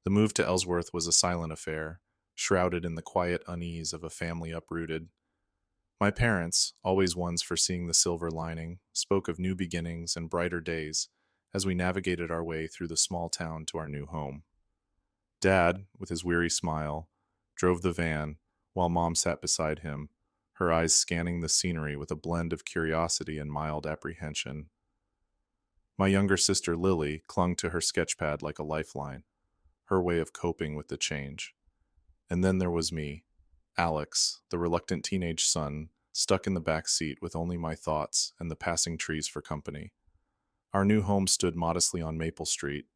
The move to Ellsworth was a silent affair, shrouded in the quiet unease of a family uprooted. My parents, always ones for seeing the silver lining, spoke of new beginnings and brighter days as we navigated our way through the small town to our new home. Dad, with his weary smile, drove the van while Mom sat beside him, her eyes scanning the scenery with a blend of curiosity and mild apprehension. My younger sister Lily clung to her sketchpad like a lifeline, her way of coping with the change. And then there was me, Alex, the reluctant teenage son, stuck in the back seat with only my thoughts and the passing trees for company. Our new home stood modestly on Maple Street,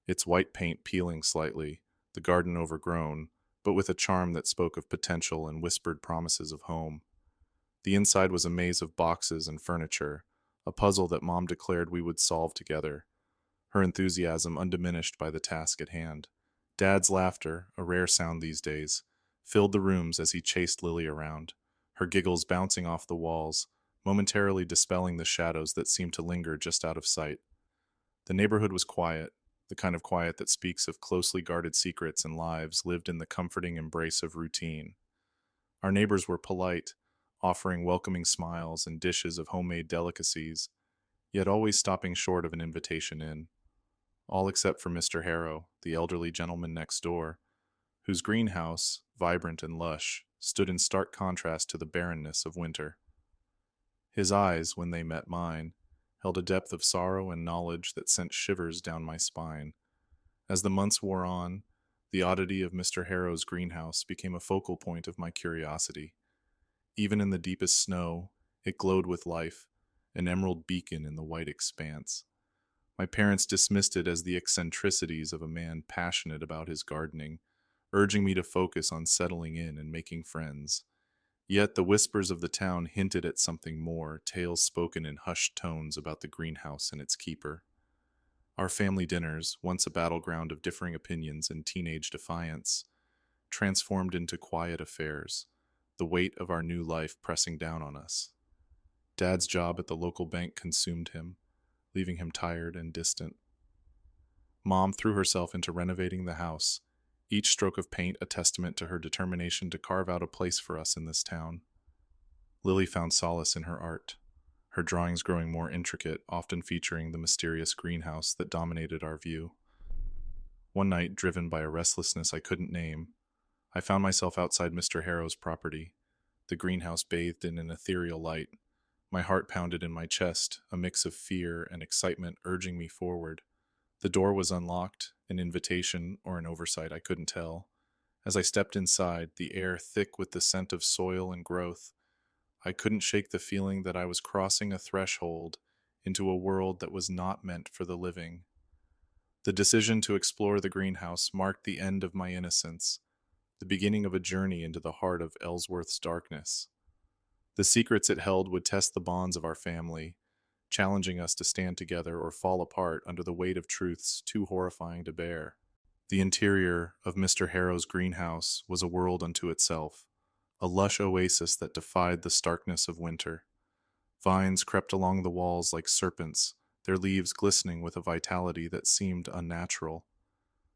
its white paint peeling slightly, the garden overgrown, but with a charm that spoke of potential and whispered promises of home. The inside was a maze of boxes and furniture, a puzzle that Mom declared we would solve together, her enthusiasm undiminished by the task at hand. Dad's laughter, a rare sound these days, filled the rooms as he chased Lily around, her giggles bouncing off the walls, momentarily dispelling the shadows that seemed to linger just out of sight. The neighborhood was quiet, the kind of quiet that speaks of closely guarded secrets and lives lived in the comforting embrace of routine. Our neighbors were polite, offering welcoming smiles and dishes of homemade delicacies, yet always stopping short of an invitation in. All except for Mr. Harrow, the elderly gentleman next door, whose greenhouse, vibrant and lush, stood in stark contrast to the barrenness of winter. His eyes, when they met mine, held a depth of sorrow and knowledge that sent shivers down my spine. As the months wore on, the oddity of Mr. Harrow's greenhouse became a focal point of my curiosity. Even in the deepest snow, it glowed with life, an emerald beacon in the white expanse. My parents dismissed it as the eccentricities of a man passionate about his gardening, urging me to focus on settling in and making friends. Yet the whispers of the town hinted at something more, tales spoken in hushed tones about the greenhouse and its keeper. Our family dinners, once a battleground of differing opinions and teenage defiance, transformed into quiet affairs, the weight of our new life pressing down on us. Dad's job at the local bank consumed him, leaving him tired and distant. Mom threw herself into renovating the house, each stroke of paint a testament to her determination to carve out a place for us in this town. Lily found solace in her art, her drawings growing more intricate, often featuring the mysterious greenhouse that dominated our view. One night, driven by a restlessness I couldn't name, I found myself outside Mr. Harrow's property, the greenhouse bathed in an ethereal light. My heart pounded in my chest, a mix of fear and excitement urging me forward. The door was unlocked, an invitation or an oversight I couldn't tell. As I stepped inside, the air thick with the scent of soil and growth, I couldn't shake the feeling that I was crossing a threshold into a world that was not meant for the living. The decision to explore the greenhouse marked the end of my innocence, the beginning of a journey into the heart of Ellsworth's darkness. The secrets it held would test the bonds of our family, challenging us to stand together or fall apart under the weight of truths too horrifying to bear. The interior of Mr. Harrow's greenhouse was a world unto itself, a lush oasis that defied the starkness of winter. Vines crept along the walls like serpents, their leaves glistening with a vitality that seemed unnatural.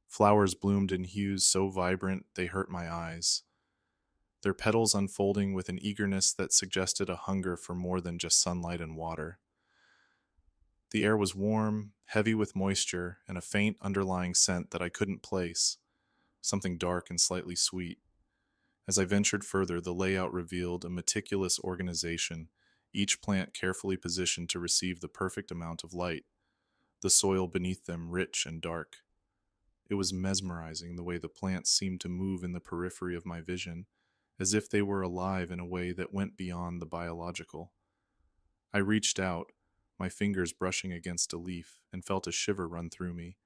Flowers bloomed in hues so vibrant they hurt my eyes, their petals unfolding with an eagerness that suggested a hunger for more than just sunlight and water. The air was warm, heavy with moisture, and a faint underlying scent that I couldn't place, something dark and slightly sweet. As I ventured further, the layout revealed a meticulous organization, each plant carefully positioned to receive the perfect amount of light, the soil beneath them rich and dark. It was mesmerizing the way the plants seemed to move in the periphery of my vision, as if they were alive in a way that went beyond the biological. I reached out, my fingers brushing against a leaf, and felt a shiver run through me,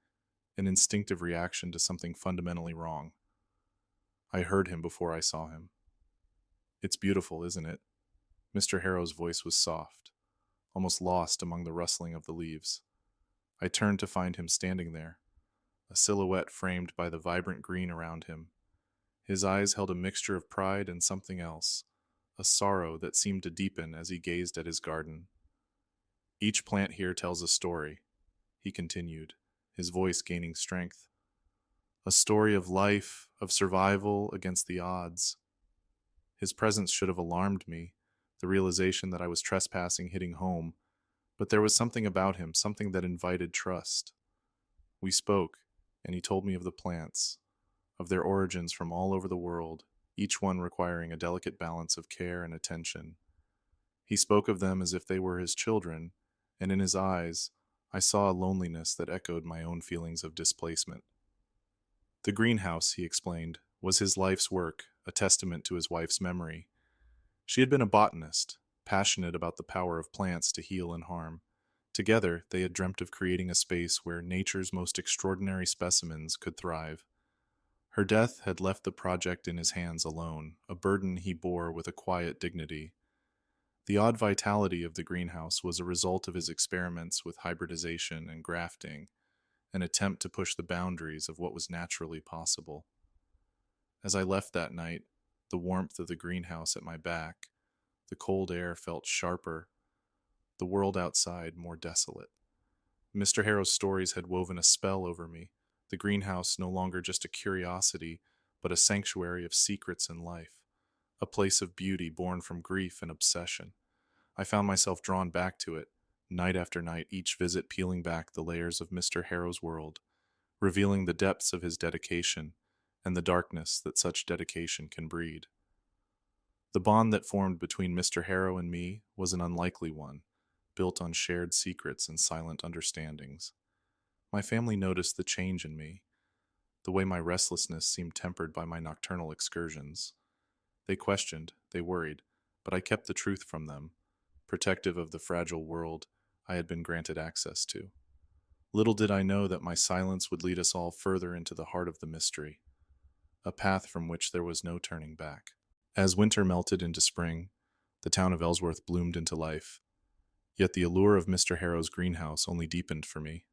an instinctive reaction to something fundamentally wrong. I heard him before I saw him. "It's beautiful, isn't it?" Mr. Harrow's voice was soft, almost lost among the rustling of the leaves. I turned to find him standing there, a silhouette framed by the vibrant green around him. His eyes held a mixture of pride and something else, a sorrow that seemed to deepen as he gazed at his garden. "Each plant here tells a story," he continued, his voice gaining strength. a story of life, of survival against the odds. His presence should have alarmed me, the realization that I was trespassing hitting home, but there was something about him, something that invited trust. We spoke, and he told me of the plants, of their origins from all over the world, each one requiring a delicate balance of care and attention. He spoke of them as if they were his children, and in his eyes I saw a loneliness that echoed my own feelings of displacement. The greenhouse, he explained, was his life's work, a testament to his wife's memory. She had been a botanist, passionate about the power of plants to heal and harm. Together, they had dreamt of creating a space where nature's most extraordinary specimens could thrive. Her death had left the project in his hands alone, a burden he bore with a quiet dignity. The odd vitality of the greenhouse was a result of his experiments with hybridization and grafting, an attempt to push the boundaries of what was naturally possible. As I left that night, the warmth of the greenhouse at my back, the cold air felt sharper, the world outside more desolate. Mr. Harrow's stories had woven a spell over me, the greenhouse no longer just a curiosity, but a sanctuary of secrets and life, a place of beauty born from grief and obsession. I found myself drawn back to it, night after night, each visit peeling back the layers of Mr. Harrow's world, revealing the depths of his dedication and the darkness that such dedication can breed. The bond that formed between Mr. Harrow and me was an unlikely one, built on shared secrets and silent understandings. My family noticed the change in me, the way my restlessness seemed tempered by my nocturnal excursions. They questioned, they worried, but I kept the truth from them, protective of the fragile world I had been granted access to. Little did I know that my silence would lead us all further into the heart of the mystery, a path from which there was no turning back. As winter melted into spring, the town of Ellsworth bloomed into life, yet the allure of Mr. Harrow's greenhouse only deepened for me.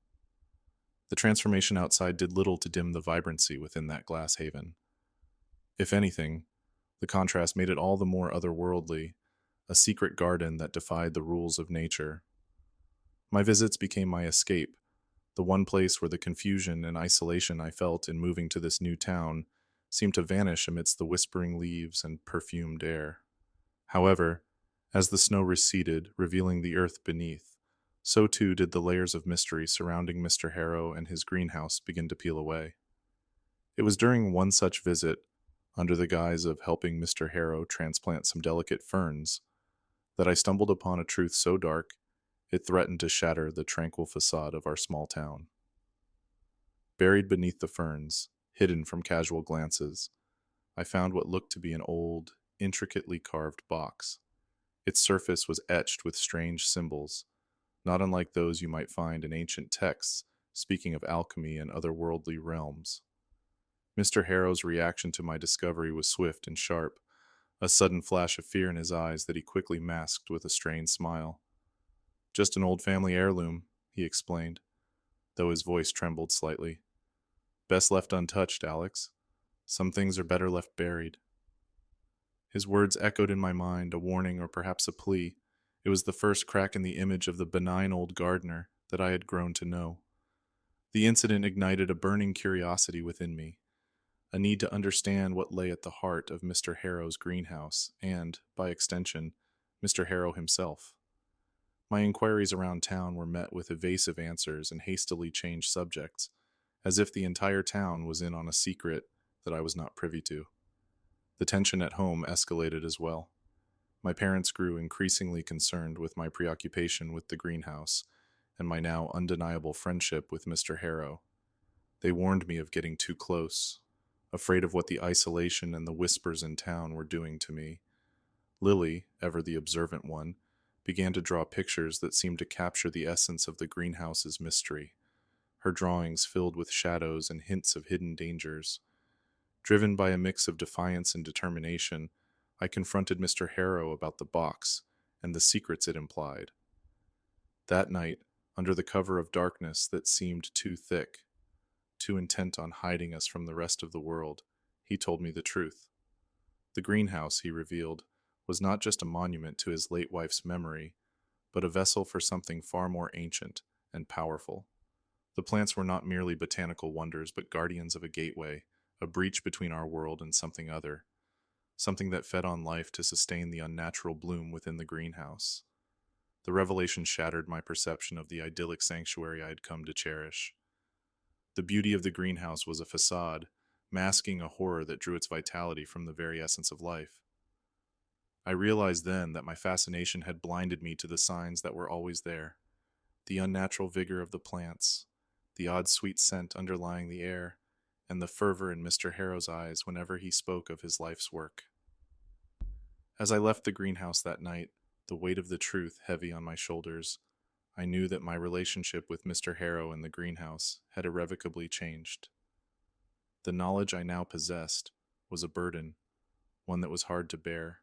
The transformation outside did little to dim the vibrancy within that glass haven. If anything, the contrast made it all the more otherworldly, a secret garden that defied the rules of nature. My visits became my escape, the one place where the confusion and isolation I felt in moving to this new town seemed to vanish amidst the whispering leaves and perfumed air. However, as the snow receded, revealing the earth beneath, so too did the layers of mystery surrounding Mr. Harrow and his greenhouse begin to peel away. It was during one such visit, under the guise of helping Mr. Harrow transplant some delicate ferns, that I stumbled upon a truth so dark it threatened to shatter the tranquil facade of our small town. Buried beneath the ferns, hidden from casual glances, I found what looked to be an old, intricately carved box. Its surface was etched with strange symbols, not unlike those you might find in ancient texts speaking of alchemy and otherworldly realms. Mr. Harrow's reaction to my discovery was swift and sharp, a sudden flash of fear in his eyes that he quickly masked with a strained smile. "Just an old family heirloom," he explained, though his voice trembled slightly. "Best left untouched, Alex. Some things are better left buried." His words echoed in my mind, a warning or perhaps a plea. It was the first crack in the image of the benign old gardener that I had grown to know. The incident ignited a burning curiosity within me, a need to understand what lay at the heart of Mr. Harrow's greenhouse and, by extension, Mr. Harrow himself. My inquiries around town were met with evasive answers and hastily changed subjects, as if the entire town was in on a secret that I was not privy to. The tension at home escalated as well. My parents grew increasingly concerned with my preoccupation with the greenhouse and my now undeniable friendship with Mr. Harrow. They warned me of getting too close, afraid of what the isolation and the whispers in town were doing to me. Lily, ever the observant one, began to draw pictures that seemed to capture the essence of the greenhouse's mystery, her drawings filled with shadows and hints of hidden dangers. Driven by a mix of defiance and determination, I confronted Mr. Harrow about the box and the secrets it implied. That night, under the cover of darkness that seemed too thick, too intent on hiding us from the rest of the world, he told me the truth. The greenhouse, he revealed, was not just a monument to his late wife's memory, but a vessel for something far more ancient and powerful, The plants were not merely botanical wonders, but guardians of a gateway, a breach between our world and something other, something that fed on life to sustain the unnatural bloom within the greenhouse. The revelation shattered my perception of the idyllic sanctuary I had come to cherish. The beauty of the greenhouse was a facade, masking a horror that drew its vitality from the very essence of life. I realized then that my fascination had blinded me to the signs that were always there: the unnatural vigor of the plants, the odd sweet scent underlying the air, and the fervor in Mr. Harrow's eyes whenever he spoke of his life's work. As I left the greenhouse that night, the weight of the truth heavy on my shoulders, I knew that my relationship with Mr. Harrow and the greenhouse had irrevocably changed. The knowledge I now possessed was a burden, one that was hard to bear.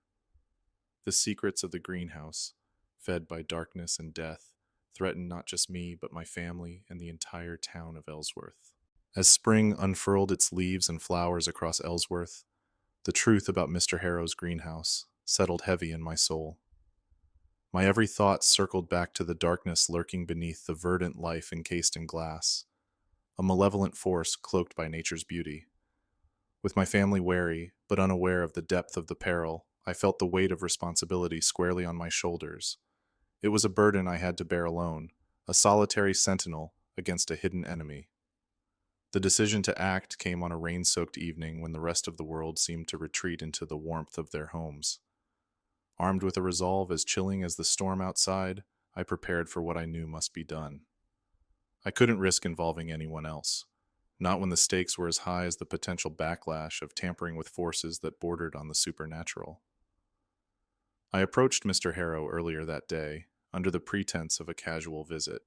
The secrets of the greenhouse, fed by darkness and death, threatened not just me, but my family and the entire town of Ellsworth. As spring unfurled its leaves and flowers across Ellsworth, the truth about Mr. Harrow's greenhouse settled heavy in my soul. My every thought circled back to the darkness lurking beneath the verdant life encased in glass, a malevolent force cloaked by nature's beauty. With my family wary, but unaware of the depth of the peril, I felt the weight of responsibility squarely on my shoulders. It was a burden I had to bear alone, a solitary sentinel against a hidden enemy. The decision to act came on a rain-soaked evening when the rest of the world seemed to retreat into the warmth of their homes. Armed with a resolve as chilling as the storm outside, I prepared for what I knew must be done. I couldn't risk involving anyone else, not when the stakes were as high as the potential backlash of tampering with forces that bordered on the supernatural. I approached Mr. Harrow earlier that day, under the pretense of a casual visit.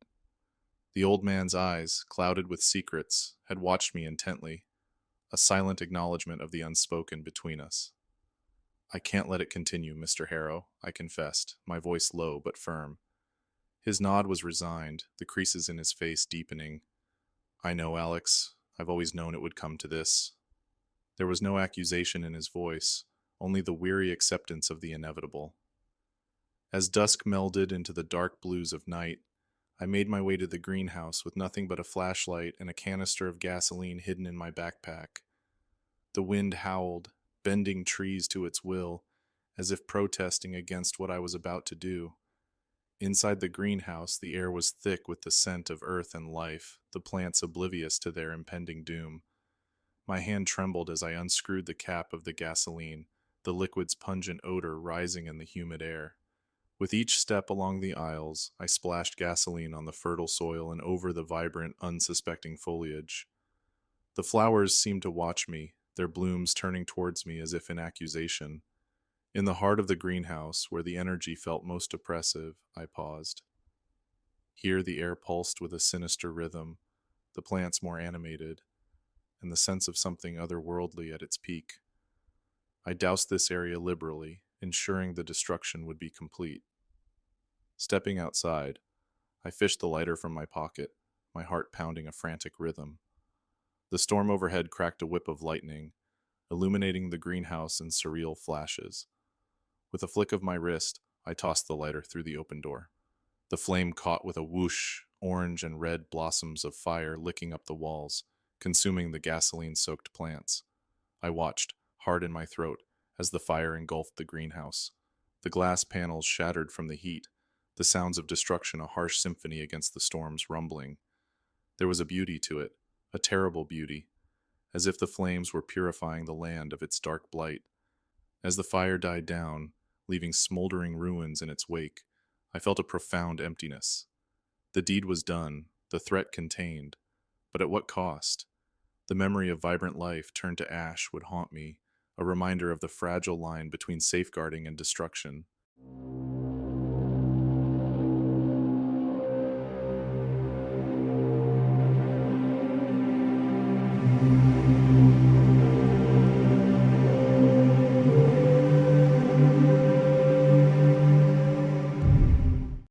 The old man's eyes, clouded with secrets, had watched me intently, a silent acknowledgement of the unspoken between us. "I can't let it continue, Mr. Harrow," I confessed, my voice low but firm. His nod was resigned, the creases in his face deepening. "I know, Alex. I've always known it would come to this." There was no accusation in his voice, only the weary acceptance of the inevitable. As dusk melded into the dark blues of night, I made my way to the greenhouse with nothing but a flashlight and a canister of gasoline hidden in my backpack. The wind howled, bending trees to its will, as if protesting against what I was about to do. Inside the greenhouse, the air was thick with the scent of earth and life, the plants oblivious to their impending doom. My hand trembled as I unscrewed the cap of the gasoline, the liquid's pungent odor rising in the humid air. With each step along the aisles, I splashed gasoline on the fertile soil and over the vibrant, unsuspecting foliage. The flowers seemed to watch me, their blooms turning towards me as if in accusation. In the heart of the greenhouse, where the energy felt most oppressive, I paused. Here the air pulsed with a sinister rhythm, the plants more animated, and the sense of something otherworldly at its peak. I doused this area liberally, ensuring the destruction would be complete. Stepping outside, I fished the lighter from my pocket, my heart pounding a frantic rhythm. The storm overhead cracked a whip of lightning, illuminating the greenhouse in surreal flashes. With a flick of my wrist, I tossed the lighter through the open door. The flame caught with a whoosh, orange and red blossoms of fire licking up the walls, consuming the gasoline-soaked plants. I watched, heart in my throat, as the fire engulfed the greenhouse. The glass panels shattered from the heat, the sounds of destruction a harsh symphony against the storm's rumbling. There was a beauty to it, a terrible beauty, as if the flames were purifying the land of its dark blight. As the fire died down, leaving smoldering ruins in its wake, I felt a profound emptiness. The deed was done, the threat contained, but at what cost? The memory of vibrant life turned to ash would haunt me, a reminder of the fragile line between safeguarding and destruction.